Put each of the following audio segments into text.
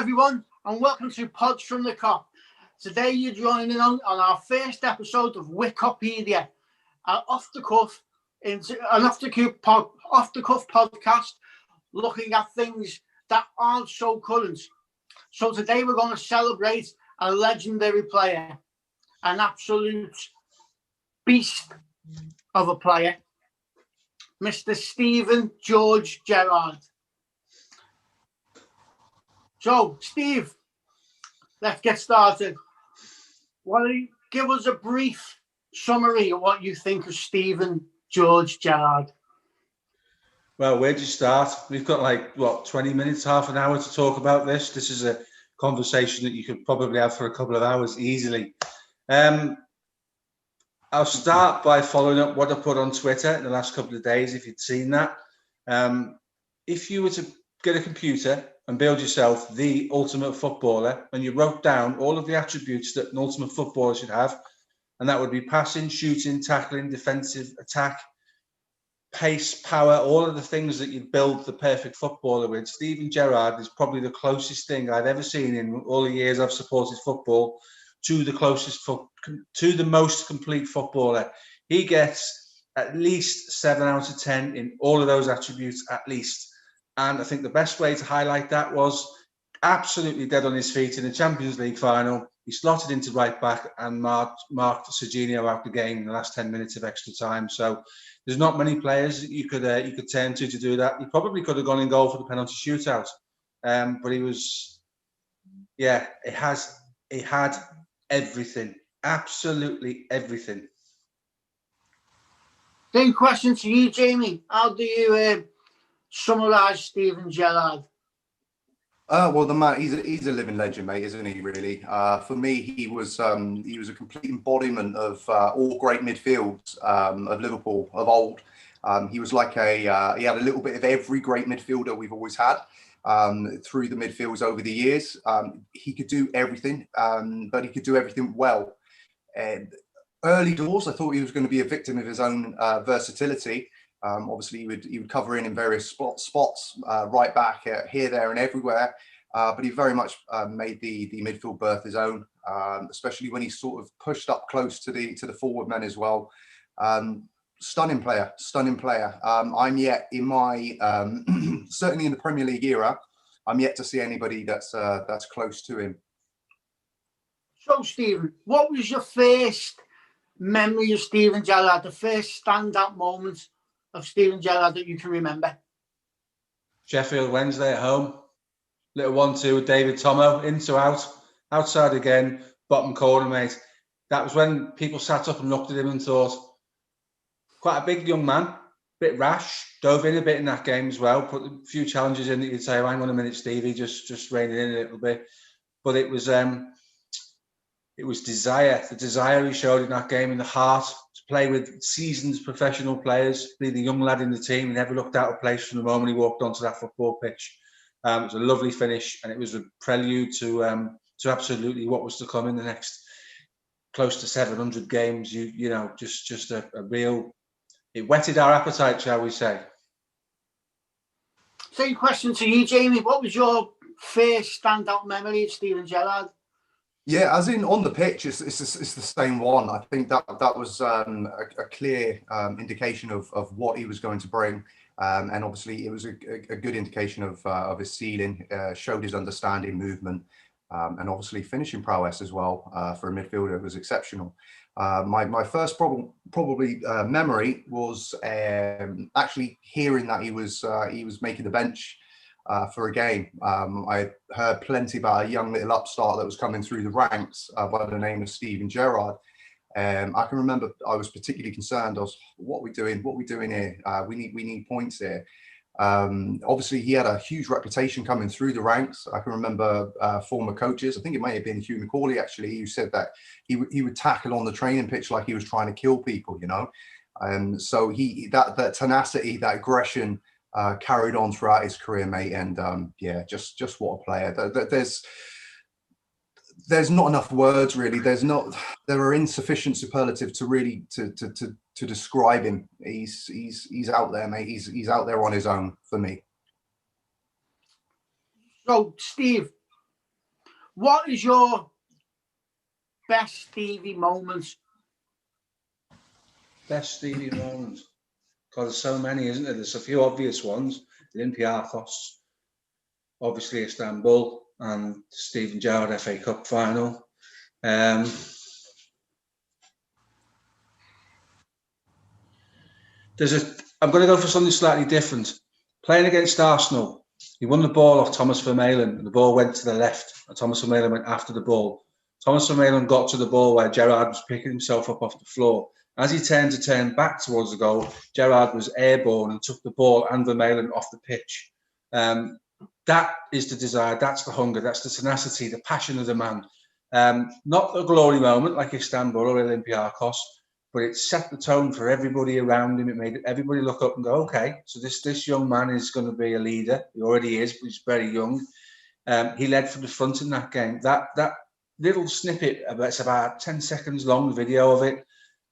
everyone, and welcome to PODS from the KOP. Today you're joining on our first episode of wiKOPedia, an off-the-cuff podcast looking at things that aren't so current. So today we're going to celebrate a legendary player, an absolute beast of a player, Mr. Steven George Gerrard. So, Steve, let's get started. Why don't you give us a brief summary of what you think of Steven George Gerrard? Well, where'd you start? We've got 20 minutes, half an hour to talk about this. This is a conversation that you could probably have for a couple of hours easily. I'll start by following up what I put on Twitter in the last couple of days, if you'd seen that. If you were to get a computer and build yourself the ultimate footballer, and you wrote down all of the attributes that an ultimate footballer should have, and that would be passing, shooting, tackling, defensive, attack, pace, power, all of the things that you'd build the perfect footballer with, Steven Gerrard is probably the closest thing I've ever seen in all the years I've supported football to the most complete footballer. He gets at least 7 out of 10 in all of those attributes, at least. And I think the best way to highlight that was absolutely dead on his feet in the Champions League final. He slotted into right back and marked Serginho out the game in the last 10 minutes of extra time. So there's not many players that you could turn to do that. He probably could have gone in goal for the penalty shootout, but he was, it had everything, absolutely everything. Same question to you, Jamie. How do you summarise Steven Gerrard? Well, the man, he's a living legend, mate, isn't he? Really, for me, he was a complete embodiment of all great midfields of Liverpool of old. He was like he had a little bit of every great midfielder we've always had through the midfields over the years. He could do everything, but he could do everything well. Early doors, I thought he was going to be a victim of his own versatility. Obviously, he would cover in various spots, right back, here, there, and everywhere. But he very much made the midfield berth his own, especially when he sort of pushed up close to the forward men as well. Stunning player. I'm yet in my certainly in the Premier League era, I'm yet to see anybody that's close to him. So, Stephen, what was your first memory of Steven Gerrard? The first standout moment of Steven Gerrard that you can remember? Sheffield Wednesday at home, little 1-2 with David Tomo, in to out, outside again, bottom corner, mate. That was when people sat up and looked at him and thought, quite a big young man, bit rash, dove in a bit in that game as well, put a few challenges in that you'd say, hang on a minute, Stevie, just rein it in a little bit. But it was desire, the desire he showed in that game, in the heart, to play with seasoned professional players, be the young lad in the team. He never looked out of place from the moment he walked onto that football pitch. It was a lovely finish, and it was a prelude to absolutely what was to come in the next close to 700 games. Just a real, it whetted our appetite, shall we say. Same question to you, Jamie. What was your first standout memory of Steven Gerrard? Yeah, as in on the pitch, it's the same one. I think that was a clear indication of what he was going to bring, and obviously it was a good indication of his ceiling. Showed his understanding, movement, and obviously finishing prowess as well. For a midfielder, was exceptional. My first probably memory was actually hearing that he was making the bench for a game. I heard plenty about a young little upstart that was coming through the ranks by the name of Steven Gerrard. I can remember I was particularly concerned. I was, what are we doing? What are we doing here? We need points here. Obviously, he had a huge reputation coming through the ranks. I can remember former coaches. I think it may have been Hugh McCauley actually, who said that he would tackle on the training pitch like he was trying to kill people. So that tenacity, that aggression, carried on throughout his career, mate, and just what a player. There's not enough words, really. There are insufficient superlatives to really to describe him. He's out there, mate. He's out there on his own for me. So, Steve, What is your best Stevie moment? Best Stevie moment? God, there's so many, isn't there? There's a few obvious ones. Olympiakos, obviously Istanbul, and Steven Gerrard FA Cup final. I'm going to go for something slightly different. Playing against Arsenal, he won the ball off Thomas Vermaelen, and the ball went to the left, and Thomas Vermaelen went after the ball. Thomas Vermaelen got to the ball where Gerrard was picking himself up off the floor. As he turned to turn back towards the goal, Gerrard was airborne and took the ball and Vermaelen off the pitch. That is the desire, that's the hunger, that's the tenacity, the passion of the man. Not a glory moment like Istanbul or Olympiakos, but it set the tone for everybody around him. It made everybody look up and go, okay, so this young man is going to be a leader. He already is, but he's very young. He led from the front in that game. That little snippet, it's about 10 seconds long, video of it,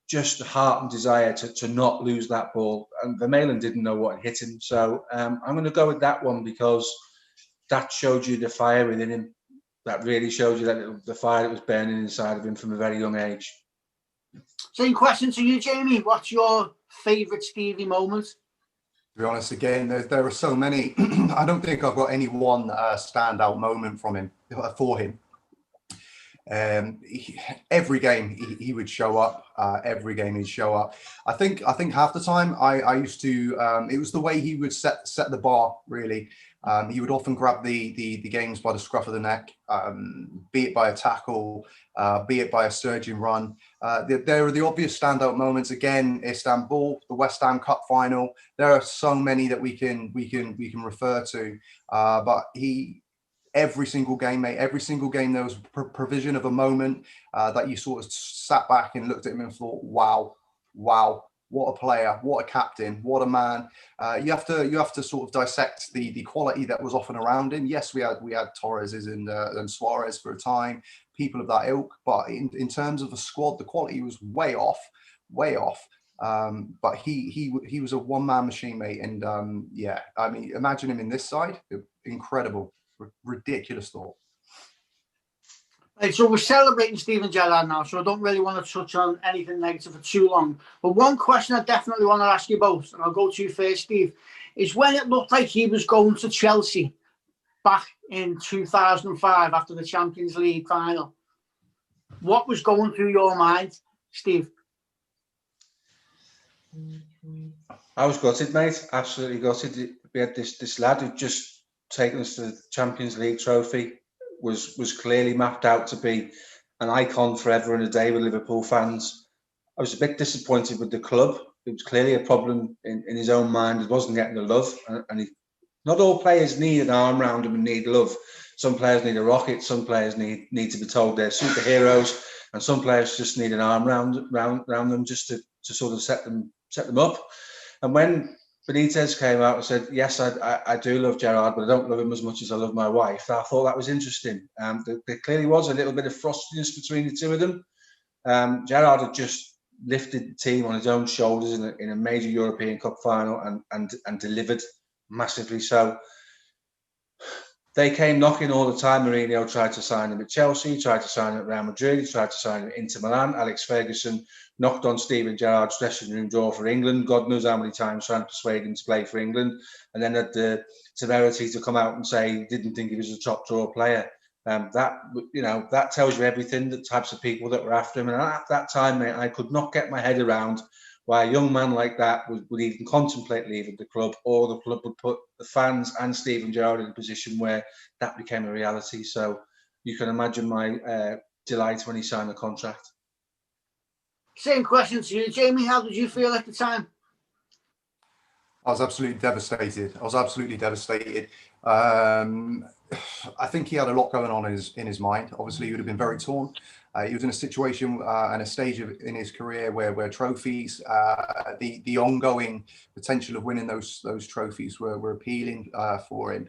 just the heart and desire to not lose that ball. And Vermaelen didn't know what hit him. So I'm going to go with that one because that showed you the fire within him. That really showed you that the fire that was burning inside of him from a very young age. Same question to you, Jamie. What's your favourite Stevie moment? To be honest, again, there are so many. I don't think I've got any one standout moment from him for him. Every game he would show up. Every game he'd show up. I think half the time I used to. It was the way he would set the bar. Really, he would often grab the games by the scruff of the neck, be it by a tackle, be it by a surging run. There are the obvious standout moments. Again, Istanbul, the West Ham Cup final. There are so many that we can refer to. But every single game, mate, every single game, there was provision of a moment that you sort of sat back and looked at him and thought, wow, what a player, what a captain, what a man. You have to sort of dissect the quality that was often around him. Yes, we had Torres's and Suarez for a time, people of that ilk, but in terms of the squad, the quality was way off. But he was a one-man machine, mate. And yeah, I mean, imagine him in this side, incredible. Ridiculous thought. Right, so we're celebrating Steven Gerrard now, so I don't really want to touch on anything negative for too long. But one question I definitely want to ask you both, and I'll go to you first, Steve, is when it looked like he was going to Chelsea back in 2005 after the Champions League final, what was going through your mind, Steve? I was gutted, mate. Absolutely gutted. We had this lad who just taken us to the Champions League trophy, was clearly mapped out to be an icon forever and a day with Liverpool fans. I was a bit disappointed with the club. It was clearly a problem in his own mind. He wasn't getting the love, and not all players need an arm around them and need love. Some players need a rocket. Some players need to be told they're superheroes, and some players just need an arm round them just to sort of set them up. And when Benitez came out and said, yes, I do love Gerrard, but I don't love him as much as I love my wife, I thought that was interesting. There clearly was a little bit of frostiness between the two of them. Gerrard had just lifted the team on his own shoulders in a major European Cup final and delivered massively. So they came knocking all the time. Mourinho tried to sign him at Chelsea, tried to sign him at Real Madrid, tried to sign him at Inter Milan. Alex Ferguson knocked on Steven Gerrard's dressing room door for England. God knows how many times trying to persuade him to play for England. And then had the severity to come out and say he didn't think he was a top draw player. That tells you everything, the types of people that were after him. And at that time, mate, I could not get my head around why a young man like that would even contemplate leaving the club, or the club would put the fans and Steven Gerrard in a position where that became a reality. So you can imagine my delight when he signed the contract. Same question to you, Jamie. How did you feel at the time? I was absolutely devastated. I think he had a lot going on in his mind. Obviously, he would have been very torn. He was in a situation and a stage in his career where trophies, the ongoing potential of winning those trophies were appealing for him.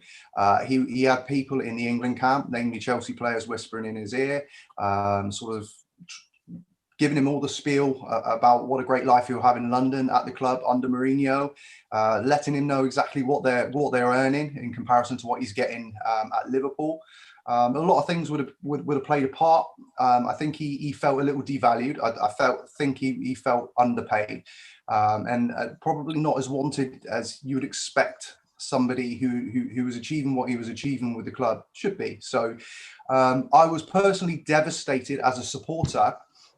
He had people in the England camp, namely Chelsea players, whispering in his ear, sort of giving him all the spiel about what a great life he'll have in London at the club under Mourinho, letting him know exactly what they're earning in comparison to what he's getting at Liverpool. A lot of things would have played a part. I think he felt a little devalued. I think he felt underpaid, and probably not as wanted as you would expect somebody who was achieving what he was achieving with the club should be. So I was personally devastated as a supporter.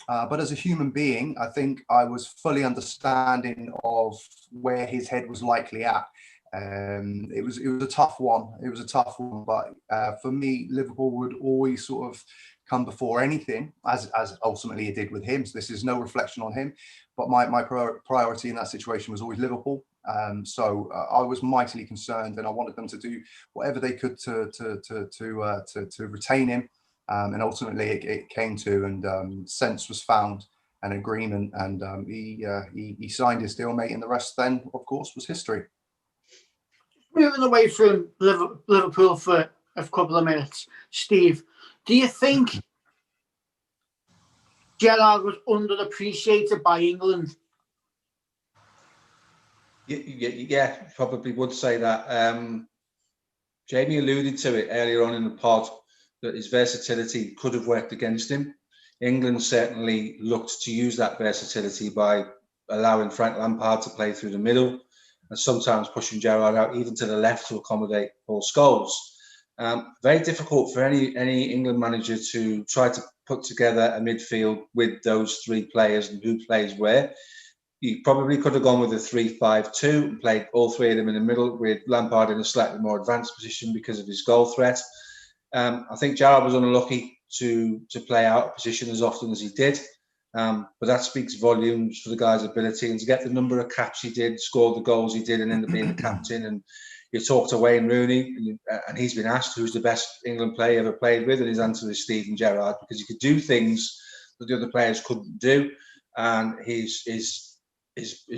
But as a human being, I think I was fully understanding of where his head was likely at. It was a tough one. It was a tough one, but for me, Liverpool would always sort of come before anything, as ultimately it did with him. So this is no reflection on him, but my priority in that situation was always Liverpool. So I was mightily concerned, and I wanted them to do whatever they could to retain him. And ultimately it came to, and sense was found, an agreement, and he signed his deal, mate, and the rest then, of course, was history. Moving away from Liverpool for a couple of minutes, Steve, do you think Gerrard was underappreciated by England? Yeah, probably would say that. Jamie alluded to it earlier on in the pod, that his versatility could have worked against him. England certainly looked to use that versatility by allowing Frank Lampard to play through the middle and sometimes pushing Gerrard out even to the left to accommodate Paul Scholes. Very difficult for any England manager to try to put together a midfield with those three players and who plays where. You probably could have gone with a 3-5-2 and played all three of them in the middle, with Lampard in a slightly more advanced position because of his goal threat. I think Gerrard was unlucky to play out of position as often as he did, but that speaks volumes for the guy's ability, and to get the number of caps he did, score the goals he did, and end up being the captain. And you talk to Wayne Rooney, and he's been asked who's the best England player he ever played with, and his answer is Steven Gerrard, because he could do things that the other players couldn't do, and his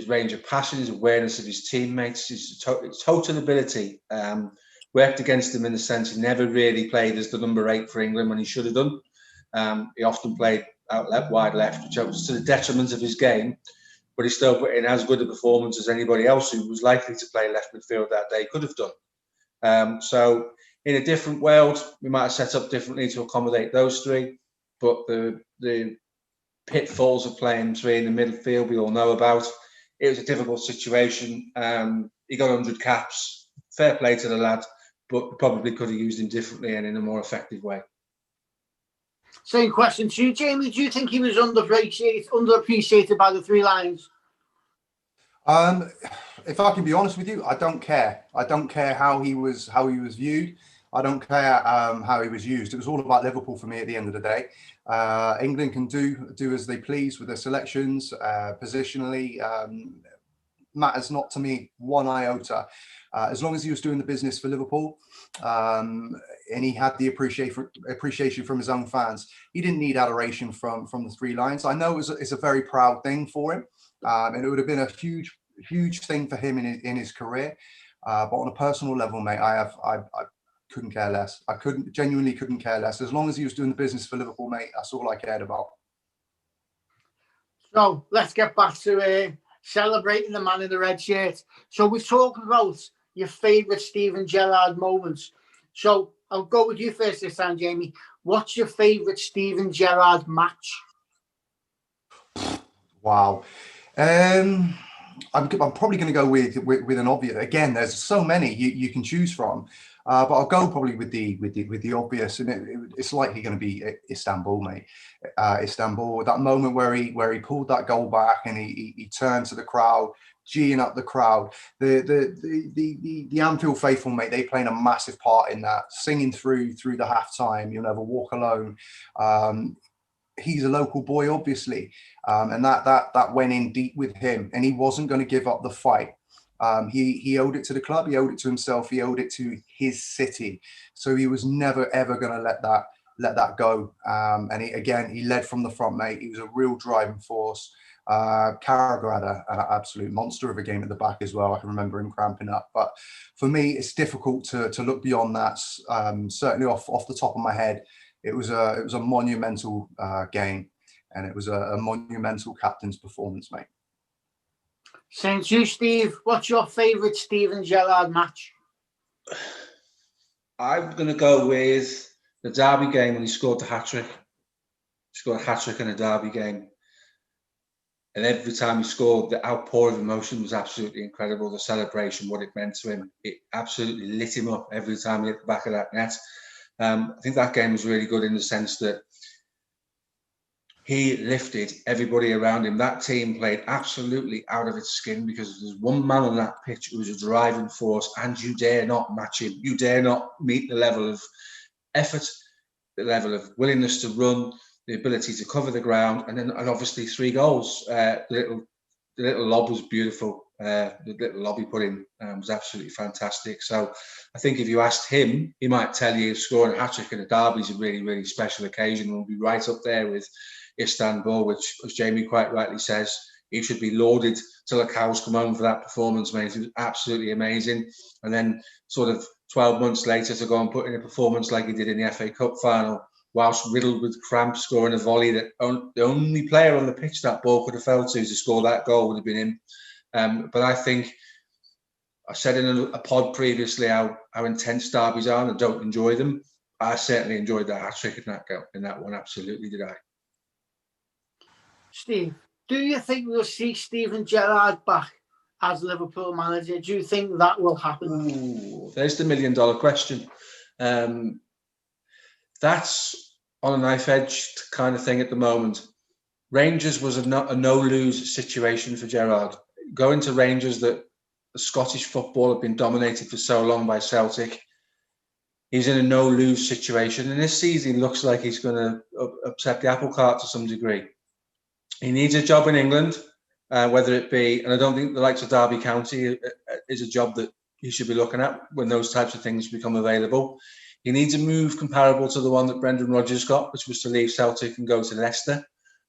range of passing, his awareness of his teammates, his total ability worked against him in the sense he never really played as the number 8 for England when he should have done. He often played out left, wide left, which was to the detriment of his game, but he still put in as good a performance as anybody else who was likely to play left midfield that day could have done. So in a different world, we might have set up differently to accommodate those three, but the pitfalls of playing three in the midfield we all know about. It was a difficult situation. He got 100 caps. Fair play to the lad, but probably could have used him differently and in a more effective way. Same question to you, Jamie. Do you think he was underappreciated by the three lions? If I can be honest with you, I don't care. I don't care how he was viewed. I don't care how he was used. It was all about Liverpool for me at the end of the day. England can do as they please with their selections, positionally. Matters not to me one iota. As long as he was doing the business for Liverpool, and he had the appreciation from his own fans, he didn't need adoration from the three lions. I know it's a very proud thing for him, and it would have been a huge thing for him in his career. But on a personal level, mate, I couldn't care less. I genuinely couldn't care less. As long as he was doing the business for Liverpool, mate, that's all I cared about. So let's get back to celebrating the man in the red shirt. So we've talked about your favourite Steven Gerrard moments. So I'll go with you first this time, Jamie. What's your favourite Steven Gerrard match? Wow. I'm probably going to go with an obvious. Again, there's so many you can choose from, but I'll go probably with the obvious, and it's likely going to be Istanbul, mate. Istanbul, that moment where he pulled that goal back and he turned to the crowd, geeing up the crowd. The Anfield faithful, mate, they playing a massive part in that, singing through the halftime. You'll never walk alone. He's a local boy, obviously, and that went in deep with him, and he wasn't going to give up the fight. He owed it to the club, he owed it to himself, he owed it to his city. So he was never ever going to let that go. And he led from the front, mate. He was a real driving force. Carragher had an absolute monster of a game at the back as well. I can remember him cramping up. But for me, it's difficult to look beyond that. Certainly off the top of my head, it was a monumental game, and it was a monumental captain's performance, mate. Same to you, Steve. What's your favourite Steven Gerrard match? I'm going to go with the Derby game when he scored the hat-trick. He scored a hat-trick in a Derby game. And every time he scored, the outpour of emotion was absolutely incredible. The celebration, what it meant to him, it absolutely lit him up every time he hit the back of that net. I think that game was really good in the sense that he lifted everybody around him. That team played absolutely out of its skin because there's one man on that pitch who was a driving force, and you dare not match him. You dare not meet the level of effort, the level of willingness to run, the ability to cover the ground, and obviously 3 goals. The little lob was beautiful. The little lob he put in was absolutely fantastic. So I think if you asked him, he might tell you scoring a hat-trick in a derby is a really, really special occasion and will be right up there with Istanbul, which, as Jamie quite rightly says, he should be lauded till the cows come home for that performance, mate. It was absolutely amazing. And then sort of 12 months later to go and put in a performance like he did in the FA Cup final, whilst riddled with cramp, scoring a volley that the only player on the pitch that ball could have fell to score that goal would have been him. But I think, I said in a pod previously how intense derbies are and I don't enjoy them. I certainly enjoyed that hat-trick in that one, absolutely did I. Steve, do you think we'll see Steven Gerrard back as Liverpool manager? Do you think that will happen? Ooh, there's the $1 million question. That's on a knife edge kind of thing at the moment. Rangers was a no-lose situation for Gerrard. Going to Rangers, that the Scottish football had been dominated for so long by Celtic. He's in a no-lose situation, and this season looks like he's going to upset the apple cart to some degree. He needs a job in England, whether it be, and I don't think the likes of Derby County is a job that he should be looking at when those types of things become available. He needs a move comparable to the one that Brendan Rodgers got, which was to leave Celtic and go to Leicester,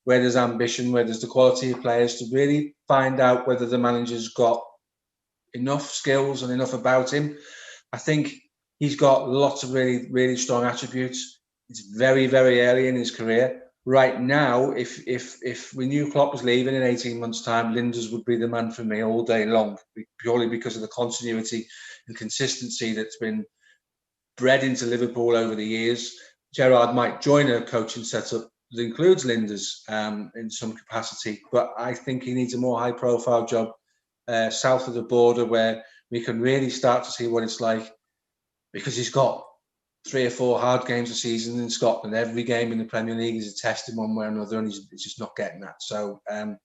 where there's ambition, where there's the quality of players to really find out whether the manager's got enough skills and enough about him. I think he's got lots of really, really strong attributes. It's very, very early in his career. Right now, if we knew Klopp was leaving in 18 months' time, Linders would be the man for me all day long, purely because of the continuity and consistency that's been bred into Liverpool over the years. Gerrard might join a coaching setup that includes Linders in some capacity, but I think he needs a more high-profile job south of the border where we can really start to see what it's like, because he's got 3 or 4 hard games a season in Scotland. Every game in the Premier League is a test in one way or another, and he's just not getting that. So I'm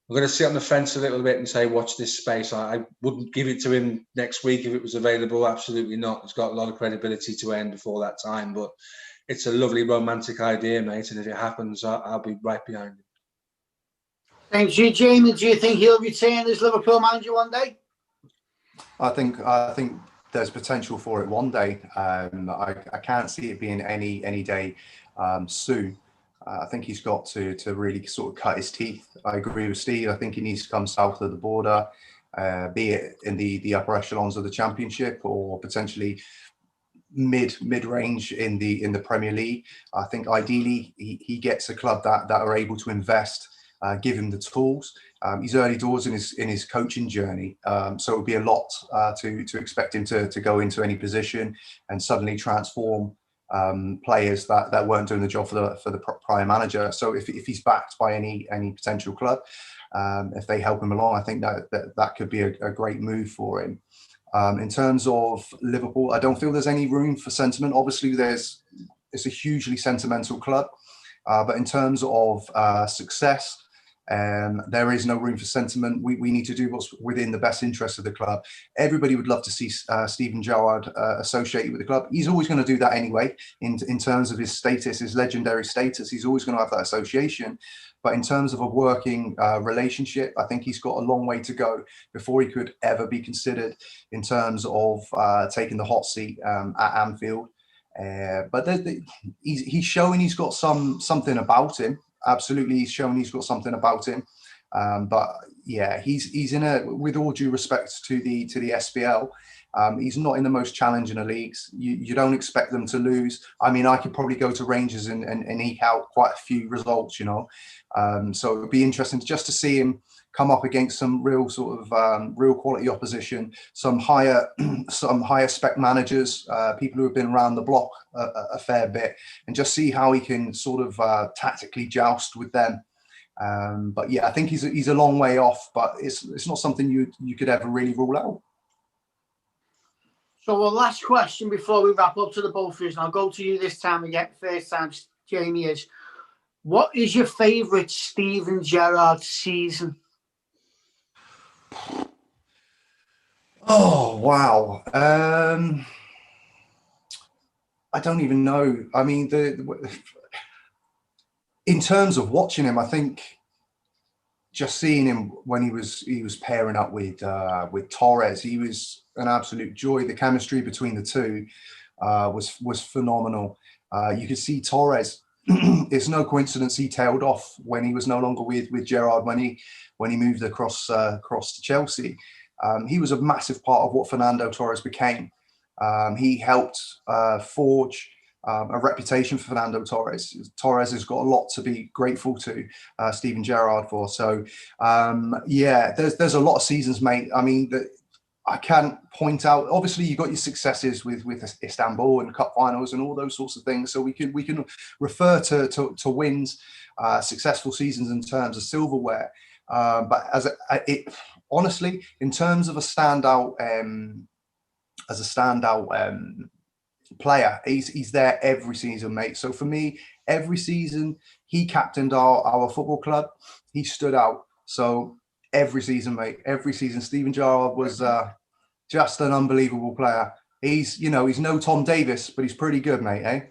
going to sit on the fence a little bit and say, watch this space. I wouldn't give it to him next week if it was available. Absolutely not. He's got a lot of credibility to earn before that time, but it's a lovely romantic idea, mate. And if it happens, I'll be right behind him. Thanks you, Jamie. Do you think he'll retain as Liverpool manager one day? I think there's potential for it one day. I can't see it being any day soon. I think he's got to really sort of cut his teeth. I agree with Steve. I think he needs to come south of the border, be it in the upper echelons of the Championship or potentially mid-range in the Premier League. I think ideally he gets a club that are able to invest, give him the tools. He's early doors in his coaching journey, so it would be a lot to expect him to go into any position and suddenly transform players that weren't doing the job for the prior manager. So if he's backed by any potential club, if they help him along, I think that could be a great move for him. In terms of Liverpool, I don't feel there's any room for sentiment. Obviously, it's a hugely sentimental club, but in terms of success, there is no room for sentiment. We need to do what's within the best interest of the club. Everybody would love to see Steven Gerrard associated with the club. He's always going to do that anyway. In terms of his status, his legendary status, he's always going to have that association. But in terms of a working relationship, I think he's got a long way to go before he could ever be considered in terms of taking the hot seat at Anfield. But he's showing he's got something about him. Absolutely, he's shown he's got something about him. But yeah, he's in a, with all due respect to the SPL, he's not in the most challenging of leagues. You don't expect them to lose. I mean, I could probably go to Rangers and eke out quite a few results, you know. So it would be interesting just to see him come up against some real sort of real quality opposition, some higher spec managers, people who have been around the block a fair bit, and just see how he can sort of tactically joust with them. But yeah, I think he's a long way off, but it's not something you could ever really rule out. So the last question before we wrap up to the both of you, and I'll go to you this time again. First time, Jamie, is what is your favourite Steven Gerrard season? Oh wow, I don't even know. I mean, in terms of watching him, I think just seeing him when he was pairing up with Torres, he was an absolute joy. The chemistry between the two was phenomenal. You could see Torres. It's no coincidence he tailed off when he was no longer with Gerrard, when he moved across to Chelsea. He was a massive part of what Fernando Torres became. He helped forge a reputation for Fernando Torres. Torres has got a lot to be grateful to Steven Gerrard for. So yeah, there's a lot of seasons, mate. I mean, I can't point out. Obviously, you got your successes with Istanbul and cup finals and all those sorts of things. So we can refer to wins, successful seasons in terms of silverware. But honestly, in terms of a standout, player, he's there every season, mate. So for me, every season he captained our football club, he stood out. So every season, mate, every season, Steven Gerrard was just an unbelievable player. He's no Tom Davis, but he's pretty good, mate, eh?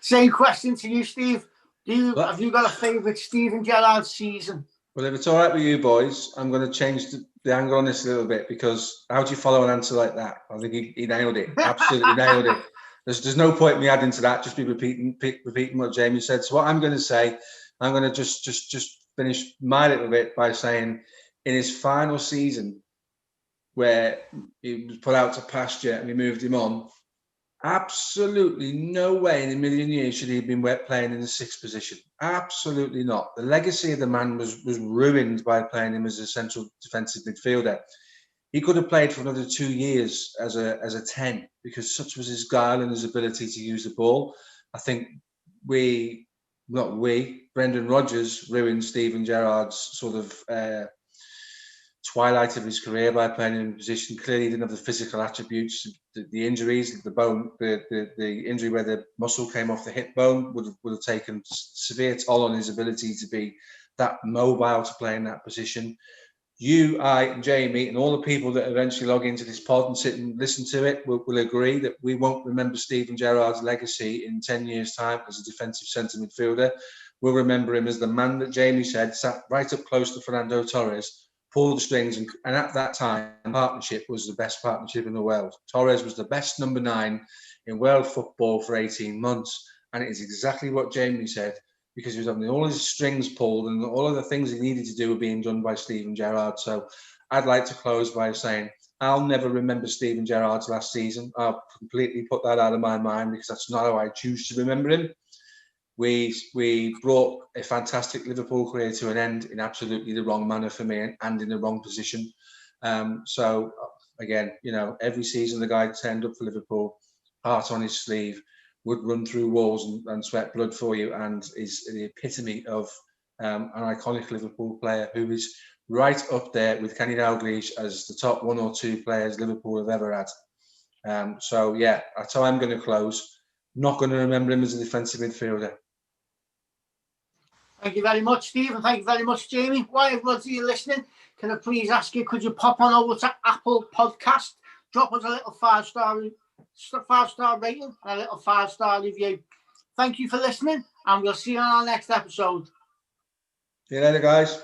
Same question to you, Steve. Have you got a favourite Steven Gerrard season? Well, if it's all right with you boys, I'm going to change the angle on this a little bit, because how do you follow an answer like that? I think he nailed it. Absolutely nailed it. There's no point in me adding to that. Just be repeating what Jamie said. So what I'm going to say, I'm going to just finish my little bit by saying, in his final season, where he was put out to pasture and we moved him on, absolutely no way in a million years should he have been playing in the sixth position. Absolutely not. The legacy of the man was ruined by playing him as a central defensive midfielder. He could have played for another 2 years as a 10, because such was his guile and his ability to use the ball. I think Brendan Rodgers ruined Steven Gerrard's sort of twilight of his career by playing in a position. Clearly, he didn't have the physical attributes. The injuries, the injury where the muscle came off the hip bone would have taken severe toll on his ability to be that mobile to play in that position. You, I, and Jamie, and all the people that eventually log into this pod and sit and listen to it will agree that we won't remember Steven Gerrard's legacy in 10 years' time as a defensive centre midfielder. We'll remember him as the man that Jamie said sat right up close to Fernando Torres, pulled the strings, and at that time, partnership was the best partnership in the world. Torres was the best number 9 in world football for 18 months, and it is exactly what Jamie said, because he was having all his strings pulled and all of the things he needed to do were being done by Steven Gerrard. So I'd like to close by saying I'll never remember Steven Gerrard's last season. I'll completely put that out of my mind, because that's not how I choose to remember him. We brought a fantastic Liverpool career to an end in absolutely the wrong manner for me, and in the wrong position. So again, every season the guy turned up for Liverpool, heart on his sleeve, would run through walls and sweat blood for you, and is the epitome of an iconic Liverpool player who is right up there with Kenny Dalglish as the top 1 or 2 players Liverpool have ever had. So yeah, that's how I'm going to close. Not going to remember him as a defensive midfielder. Thank you very much, Steve, and thank you very much, Jamie. While everybody's listening, can I please ask you, could you pop on over to Apple Podcast, drop us a little 5-star rating and a little 5-star review. Thank you for listening, and we'll see you on our next episode. See you later, guys.